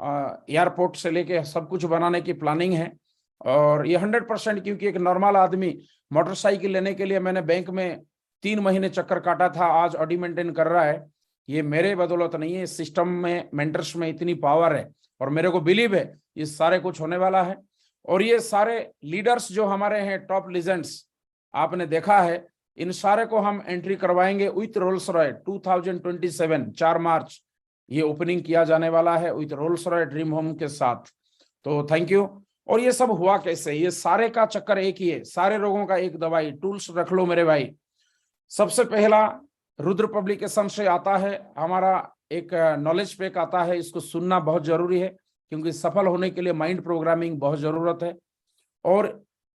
एयरपोर्ट से लेके सब कुछ बनाने की प्लानिंग है। और ये 100%, क्योंकि एक नॉर्मल आदमी मोटरसाइकिल लेने के लिए मैंने बैंक में 3 महीने चक्कर काटा था, आज ऑडी मेंटेन कर रहा है। ये मेरे बदौलत नहीं है, सिस्टम में मेंटर्स में इतनी पावर है, और मेरे को बिलीव है ये सारे कुछ होने वाला है। और ये सारे लीडर्स जो हमारे हैं, टॉप लीजेंड्स आपने देखा है, इन सारे को हम एंट्री करवाएंगे विथ रोल्स रॉय 2027 4 मार्च ये ओपनिंग किया जाने वाला है with Rolls Royce dream home के साथ। तो थैंक यू। और ये सब हुआ कैसे, ये सारे का चक्कर एक ही है, सारे रोगों का एक दवाई, टूल्स रख लो मेरे भाई। सबसे पहला रुद्र पब्लिकेशन से आता है हमारा एक नॉलेज पैक आता है, इसको सुनना बहुत जरूरी है क्योंकि सफल होने के लिए माइंड प्रोग्रामिंग बहुत जरूरत है। और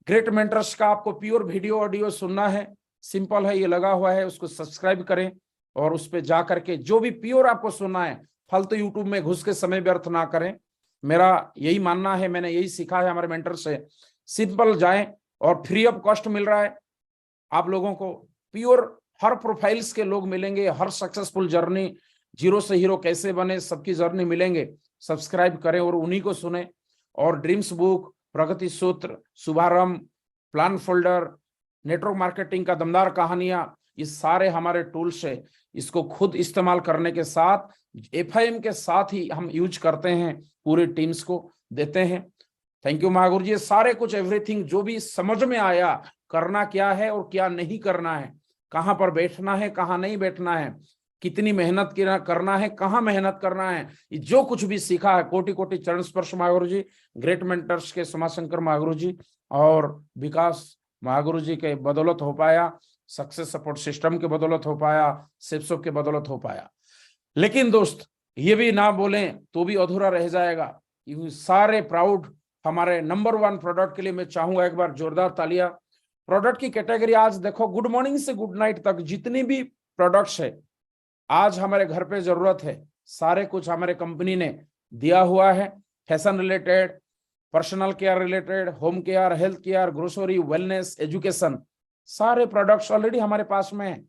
ग्रेट मेंटर्स का आपको प्योर वीडियो ऑडियो सुनना है, सिंपल है, ये लगा हुआ है, उसको सब्सक्राइब करें और उस पर जा करके जो भी प्योर आपको सुनना है, फालतू यूट्यूब में घुस के समय व्यर्थ ना करें। मेरा यही मानना है, मैंने यही सीखा है हमारे मेंटर से, सिंपल जाएं और फ्री ऑफ कॉस्ट मिल रहा है आप लोगों को। प्योर हर प्रोफाइल्स के लोग मिलेंगे, हर सक्सेसफुल जर्नी, जीरो से हीरो कैसे बने, सबकी जर्नी मिलेंगे। सब्सक्राइब करें और उन्हीं को सुने। और ड्रीम्स बुक, प्रगति सूत्र, शुभारंभ, प्लान फोल्डर, नेटवर्क मार्केटिंग का दमदार कहानियां, ये सारे हमारे टूल्स है। इसको खुद इस्तेमाल करने के साथ FIM के साथ ही हम यूज करते हैं, पूरे टीम्स को देते हैं। थैंक यू महागुरु जी। सारे कुछ एवरीथिंग जो भी समझ में आया, करना क्या है और क्या नहीं करना है, कहां पर बैठना है कहां नहीं बैठना है, कितनी मेहनत करना है, कहां मेहनत करना है, ये जो कुछ भी सीखा है, कोटि कोटि चरण स्पर्श महागुरु जी, ग्रेट मेंटर्स के समाशंकर महागुरु जी और विकास महागुरु जी के बदौलत हो पाया, सक्सेस सपोर्ट सिस्टम के बदौलत हो पाया, सेप्सो के बदौलत हो पाया। लेकिन दोस्त ये भी ना बोलें तो भी अधूरा रह जाएगा। ये सारे प्राउड हमारे नंबर 1 प्रोडक्ट के लिए मैं चाहूंगा एक बार जोरदार तालियां। प्रोडक्ट की कैटेगरी आज देखो, गुड मॉर्निंग से गुड नाइट तक जितनी भी प्रोडक्ट्स है आज हमारे घर पे जरूरत है, सारे कुछ हमारे कंपनी ने दिया हुआ है। Fashion related, personal care related, home care, health care, grocery, wellness, education, सारे प्रोडक्ट्स ऑलरेडी हमारे पास में है।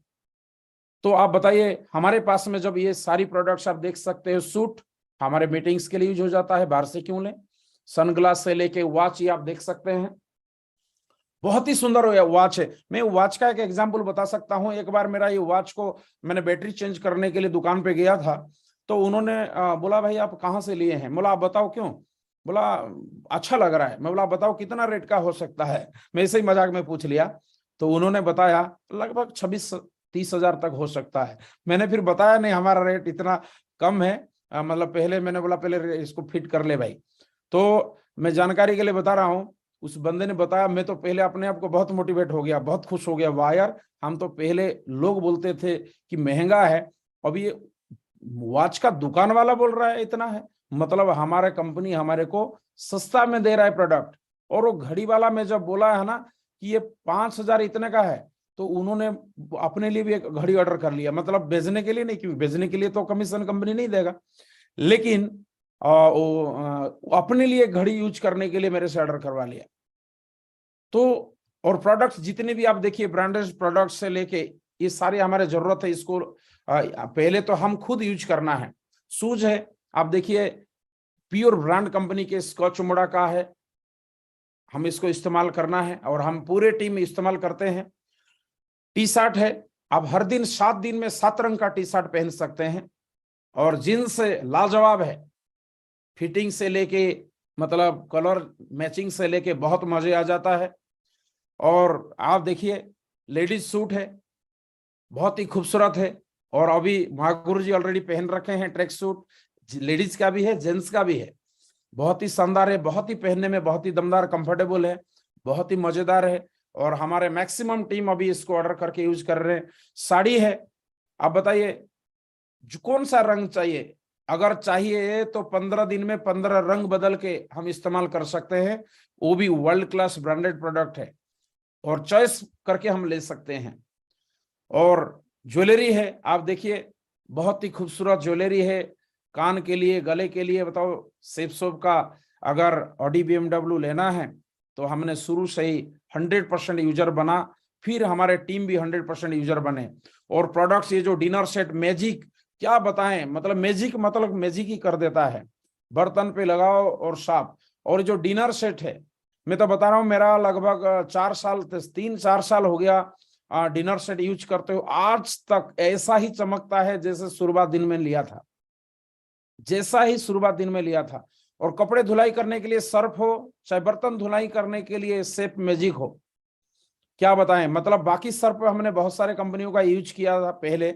तो आप बताइए, हमारे पास में जब ये सारी प्रोडक्ट्स आप देख सकते हो, सूट हमारे मीटिंग्स के लिए यूज हो जाता है, बाहर से क्यों लें। सनग्लास से लेके वॉच ये आप देख सकते हैं, बहुत ही सुंदर वॉच है। मैं वॉच का एक एग्जांपल बता सकता हूं। एक बार मेरा ये वॉच को मैंने बैटरी चेंज करने के लिए दुकान पे गया था, तो उन्होंने बोला भाई आप कहाँ से लिए हैं। बोला आप बताओ क्यों। बोला अच्छा लग रहा है। मैं बोला बताओ कितना रेट का हो सकता है। मैं ऐसे ही मजाक में पूछ लिया, तो उन्होंने बताया लगभग 26-30 हजार तक हो सकता है। मैंने फिर बताया नहीं हमारा रेट इतना कम है, मतलब पहले मैंने बोला पहले इसको फिट कर ले भाई। तो मैं जानकारी के लिए बता रहा हूँ, उस बंदे ने बताया, मैं तो पहले अपने आप को बहुत मोटिवेट हो गया, बहुत खुश हो गया। वाह यार, हम तो पहले लोग बोलते थे कि महंगा है, अब ये वॉच का दुकान वाला बोल रहा है इतना है, मतलब हमारा कंपनी हमारे को सस्ता में दे रहा है प्रोडक्ट। और वो घड़ी वाला में जब बोला है ना कि ये 5,000 इतने का है, तो उन्होंने अपने लिए भी एक घड़ी ऑर्डर कर लिया, मतलब बेचने के लिए नहीं, क्योंकि बेचने के लिए तो कमीशन कंपनी नहीं देगा, लेकिन अपने लिए घड़ी यूज करने के लिए मेरे से ऑर्डर करवा लिया। तो और प्रोडक्ट्स जितने भी आप देखिए, ब्रांडेड प्रोडक्ट से लेके ये सारे हमारे जरूरत है, इसको पहले तो हम खुद यूज करना है। शूज है, आप देखिए प्योर ब्रांड कंपनी के स्कॉच मोड़ा का है, हम इसको इस्तेमाल करना है और हम पूरे टीम इस्तेमाल करते हैं। टी शर्ट है, आप हर दिन 7 दिन में 7 रंग का टी शर्ट पहन सकते हैं। और जींस लाजवाब है, फिटिंग से लेके मतलब कलर मैचिंग से लेके बहुत मजे आ जाता है। और आप देखिए लेडीज सूट है, बहुत ही खूबसूरत है, और अभी महागुरु जी ऑलरेडी पहन रखे हैं ट्रैक सूट, लेडीज का भी है जेंट्स का भी है, बहुत ही शानदार है, बहुत ही पहनने में बहुत ही दमदार, कंफर्टेबल है, बहुत ही मजेदार है। और हमारे मैक्सिमम टीम अभी इसको ऑर्डर करके यूज कर रहे हैं। साड़ी है, आप बताइए कौन सा रंग चाहिए, अगर चाहिए तो 15 दिन में 15 रंग बदल के हम इस्तेमाल कर सकते हैं, वो भी वर्ल्ड क्लास ब्रांडेड प्रोडक्ट है और चॉइस करके हम ले सकते हैं। और ज्वेलरी है, आप देखिए बहुत ही खूबसूरत ज्वेलरी है, कान के लिए, गले के लिए। बताओ सेप्सो का अगर ऑडी BMW लेना है तो हमने शुरू से ही 100% यूजर बना, फिर हमारे टीम भी 100% यूजर बने। और प्रोडक्ट्स ये जो डिनर सेट मैजिक, क्या बताएं, मतलब मैजिक, मतलब मैजिक ही कर देता है, बर्तन पे लगाओ और साफ। और जो डिनर सेट है, मैं तो बता रहा हूँ, मेरा लगभग 3-4 साल हो गया डिनर सेट यूज करते हो, आज तक ऐसा ही चमकता है जैसे शुरुआत दिन में लिया था, जैसा ही शुरुआत दिन में लिया था। और कपड़े धुलाई करने के लिए सर्फ हो, चाहे बर्तन धुलाई करने के लिए सेफ मैजिक हो, क्या बताएं। मतलब बाकी सर्फ हमने बहुत सारे कंपनियों का यूज किया था पहले,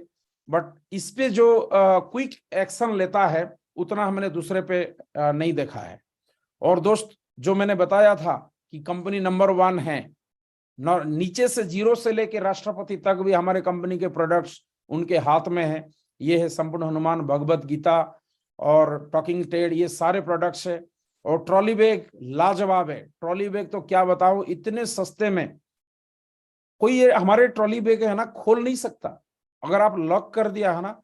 बट इस पे जो क्विक एक्शन लेता है उतना हमने दूसरे पे नहीं देखा है। और दोस्त, जो मैंने बताया था कि कंपनी नंबर 1 है, नीचे से जीरो से लेके राष्ट्रपति तक भी हमारे कंपनी के प्रोडक्ट्स उनके हाथ में है। ये है संपूर्ण हनुमान, भगवत गीता और टॉकिंग टेड, ये सारे प्रोडक्ट्स है। और ट्रॉली बैग लाजवाब है। ट्रॉली बैग तो क्या बताऊं, इतने सस्ते में कोई ये हमारे ट्रॉली बैग है ना खोल नहीं सकता। अगर आप लॉक कर दिया है ना,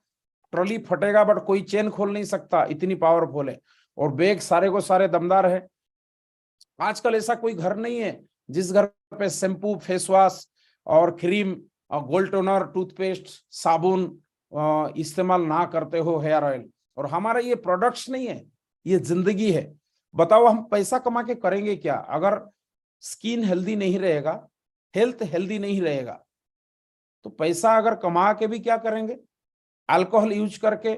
ट्रॉली फटेगा बट कोई चेन खोल नहीं सकता, इतनी पावरफुल है। और बैग सारे को सारे दमदार है। आजकल ऐसा कोई घर नहीं है जिस घर पे शैम्पू, फेस वॉश और क्रीम, गोल्ड टोनर, टूथपेस्ट, साबुन इस्तेमाल ना करते हो, हेयर ऑयल। और हमारा ये प्रोडक्ट्स नहीं है, ये जिंदगी है। बताओ हम पैसा कमा के करेंगे क्या अगर स्किन हेल्दी नहीं रहेगा, हेल्थ हेल्दी नहीं रहेगा। तो पैसा अगर कमा के भी क्या करेंगे, अल्कोहल यूज करके,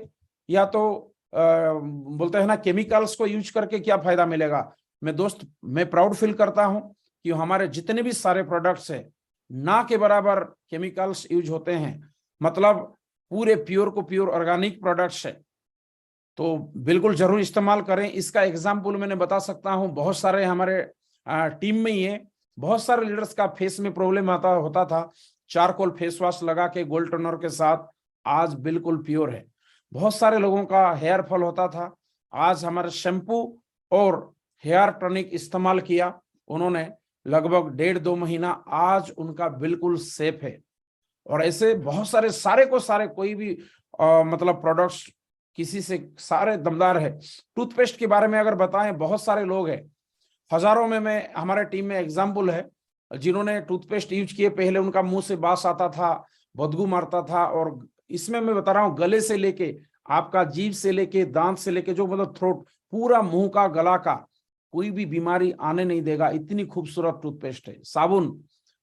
या तो बोलते हैं ना केमिकल्स को यूज करके क्या फायदा मिलेगा। मैं प्राउड फील करता हूं कि हमारे जितने भी सारे प्रोडक्ट्स है ना के बराबर केमिकल्स यूज होते हैं। मतलब पूरे प्योर को प्योर ऑर्गेनिक प्रोडक्ट्स है, तो बिल्कुल जरूर इस्तेमाल करें। इसका एग्जाम्पल मैंने बता सकता हूं, बहुत सारे हमारे टीम में ही है, बहुत सारे लीडर्स का फेस में प्रॉब्लम होता था, चारकोल फेस वॉश लगा के गोल्ड टोनर के साथ आज बिल्कुल प्योर है। बहुत सारे लोगों का हेयर फॉल होता था, आज हमारे शैम्पू और हेयर टॉनिक इस्तेमाल किया उन्होंने लगभग 1.5-2 महीना, आज उनका बिल्कुल सेफ है। और ऐसे बहुत सारे, सारे को सारे कोई भी मतलब प्रोडक्ट्स किसी से सारे दमदार है। टूथपेस्ट के बारे में अगर बताएं, बहुत सारे लोग हैं, हजारों में मैं हमारे टीम में एग्जाम्पल है जिन्होंने टूथपेस्ट यूज किए, पहले उनका मुंह से बास आता था, बदबू मारता था। और इसमें मैं बता रहा हूँ, गले से लेके आपका जीभ से लेके दांत से लेके जो मतलब थ्रोट, पूरा मुंह का, गला का कोई भी बीमारी आने नहीं देगा। इतनी खूबसूरत टूथपेस्ट है।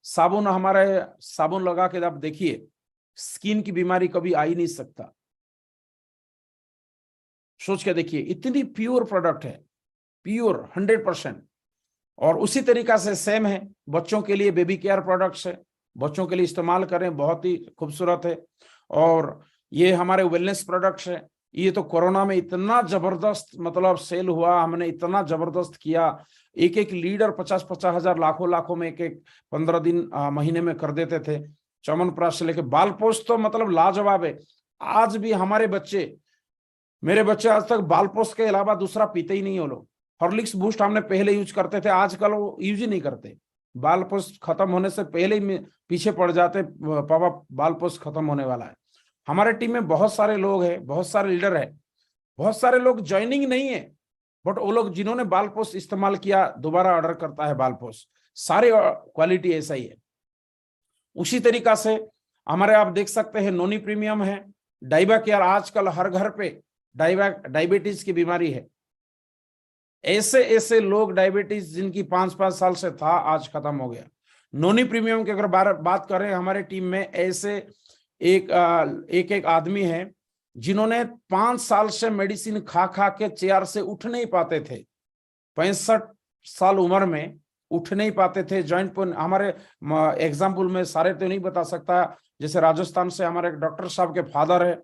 साबुन हमारे साबुन लगा के आप देखिए, स्किन की बीमारी कभी आ ही नहीं सकता। सोच के देखिए, इतनी प्योर प्रोडक्ट है, प्योर 100%। और उसी तरीका से सेम है बच्चों के लिए, बेबी केयर प्रोडक्ट्स है, बच्चों के लिए इस्तेमाल करें, बहुत ही खूबसूरत है। और ये हमारे वेलनेस प्रोडक्ट्स है। ये तो कोरोना में इतना जबरदस्त मतलब सेल हुआ, हमने इतना जबरदस्त किया। एक एक लीडर 50-50 हजार, लाखों में एक 15 दिन महीने में कर देते थे। च्यवनप्राश से लेके बालपोष तो मतलब लाजवाब है। आज भी हमारे बच्चे, मेरे बच्चे आज तक बालपोष के अलावा दूसरा पीते ही नहीं हो लोग। हॉर्लिक्स बूस्ट हमने पहले यूज करते थे, आजकल वो यूज ही नहीं करते। बालपोष खत्म होने से पहले ही पीछे पड़ जाते, पापा बालपोष खत्म होने वाला है। हमारे टीम में बहुत सारे लोग हैं, बहुत सारे लीडर है, बहुत सारे लोग ज्वाइनिंग नहीं है, बट वो लोग जिन्होंने बालपोष इस्तेमाल किया दोबारा ऑर्डर करता है बालपोष। सारे क्वालिटी ऐसा ही है। उसी तरीका से हमारे आप देख सकते हैं नोनी प्रीमियम है, डाइबा केयर, आजकल हर घर पे डायबिटीज की बीमारी है। ऐसे ऐसे लोग डायबिटीज जिनकी 5-5 साल से था, आज खत्म हो गया। नोनी प्रीमियम की अगर बात करें, हमारे टीम में ऐसे एक आदमी है जिन्होंने 5 साल से मेडिसिन खा खा के चेयर से उठ नहीं पाते थे, 65 साल उम्र में उठ नहीं पाते थे। जॉइंट पेन, हमारे एग्जाम्पल में सारे तो नहीं बता सकता, जैसे राजस्थान से हमारे एक डॉक्टर साहब के फादर है,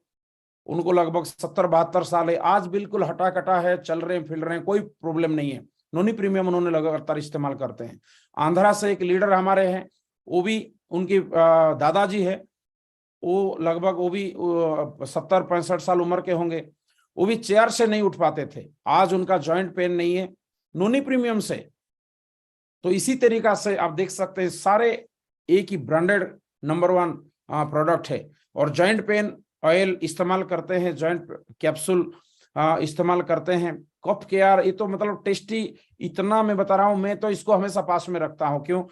उनको लगभग 70-72 साल है, आज बिल्कुल हटा कटा है, चल रहे हैं, फिर रहे हैं, कोई प्रॉब्लम नहीं है। नोनी प्रीमियम उन्होंने लगातार इस्तेमाल करते हैं। आंध्रा से एक लीडर हमारे हैं, वो भी उनकी दादाजी है, वो लगभग वो भी 70-65 साल उम्र के होंगे, वो भी चेयर से नहीं उठ पाते थे, आज उनका जॉइंट पेन नहीं है, नोनी प्रीमियम से। तो इसी तरीका से आप देख सकते हैं, सारे एक ही ब्रांडेड नंबर 1 प्रोडक्ट है। और जॉइंट पेन ऑयल इस्तेमाल करते हैं, जॉइंट कैप्सूल इस्तेमाल करते हैं। कफ केयर, ये तो मतलब टेस्टी, इतना मैं बता रहा हूं, मैं तो इसको हमेशा पास में रखता हूं। क्यों?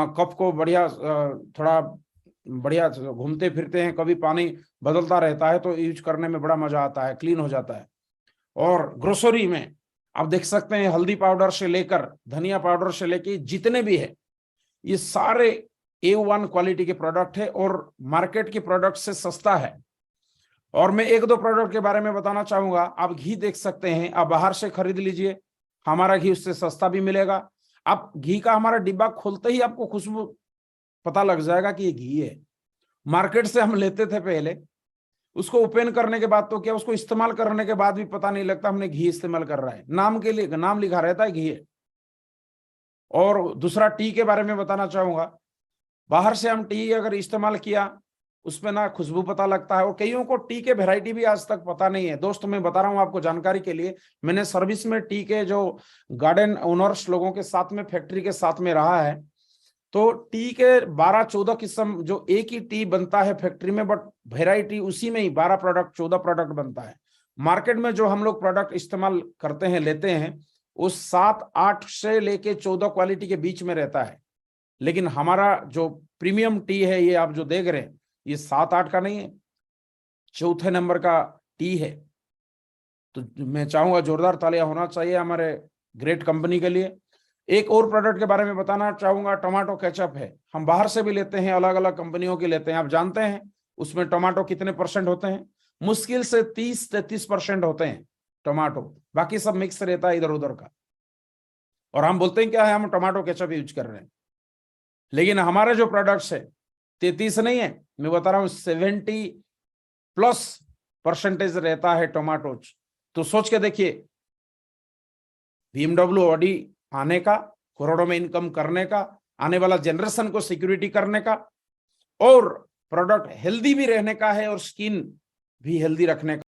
कफ को बढ़िया, थोड़ा बढ़िया घूमते फिरते हैं, कभी पानी बदलता रहता है, तो यूज करने में बड़ा मजा आता है, क्लीन हो जाता है। और ग्रोसरी में आप देख सकते हैं, हल्दी पाउडर से लेकर धनिया पाउडर से लेकर जितने भी है, ये सारे A1 क्वालिटी के प्रोडक्ट है और मार्केट के प्रोडक्ट से सस्ता है। और मैं 1-2 प्रोडक्ट के बारे में बताना चाहूंगा। आप घी देख सकते हैं, आप बाहर से खरीद लीजिए, हमारा घी उससे सस्ता भी मिलेगा। आप घी का हमारा डिब्बा खोलते ही आपको खुशबू पता लग जाएगा कि ये घी है। मार्केट से हम लेते थे पहले, उसको ओपन करने के बाद तो क्या, उसको इस्तेमाल करने के बाद भी पता नहीं लगता हमने घी इस्तेमाल कर रहा है, नाम के लिए नाम लिखा रहता है घी है। और दूसरा टी के बारे में बताना चाहूंगा, बाहर से हम टी अगर इस्तेमाल किया उसमें ना खुशबू पता लगता है, और कईयों को टी के वैरायटी भी आज तक पता नहीं है। दोस्त मैं बता रहा हूं आपको जानकारी के लिए, मैंने सर्विस में टी के जो गार्डन ओनर्स लोगों के साथ में, फैक्ट्री के साथ में रहा है, तो टी के 12-14 किस्म, जो एक ही टी बनता है फैक्ट्री में, बट वेराइटी उसी में ही 12 प्रोडक्ट 14 प्रोडक्ट बनता है। मार्केट में जो हम लोग प्रोडक्ट इस्तेमाल करते हैं, लेते हैं, वो 7-8 से लेके 14 क्वालिटी के बीच में रहता है। लेकिन हमारा जो प्रीमियम टी है, ये आप जो देख रहे हैं, ये 7-8 का नहीं है, चौथे नंबर का टी है। तो मैं चाहूंगा जोरदार तालियां होना चाहिए हमारे ग्रेट कंपनी के लिए। एक और प्रोडक्ट के बारे में बताना चाहूंगा, टमाटो केचप है। हम बाहर से भी लेते हैं, अलग अलग कंपनियों की लेते हैं। आप जानते हैं उसमें टमाटो कितने % होते हैं? मुश्किल से 30-33% होते हैं टमाटो, बाकी सब मिक्स रहता है इधर उधर का। और हम बोलते हैं क्या है, हम टमाटो केचप यूज कर रहे हैं, लेकिन हमारे जो प्रोडक्ट्स है 33 नहीं है, मैं बता रहा हूं 70+ % रहता है टोमेटोज। तो सोच के देखिए, BMW ऑडी आने का, करोड़ों में इनकम करने का, आने वाला जनरेशन को सिक्योरिटी करने का, और प्रोडक्ट हेल्दी भी रहने का है और स्किन भी हेल्दी रखने का।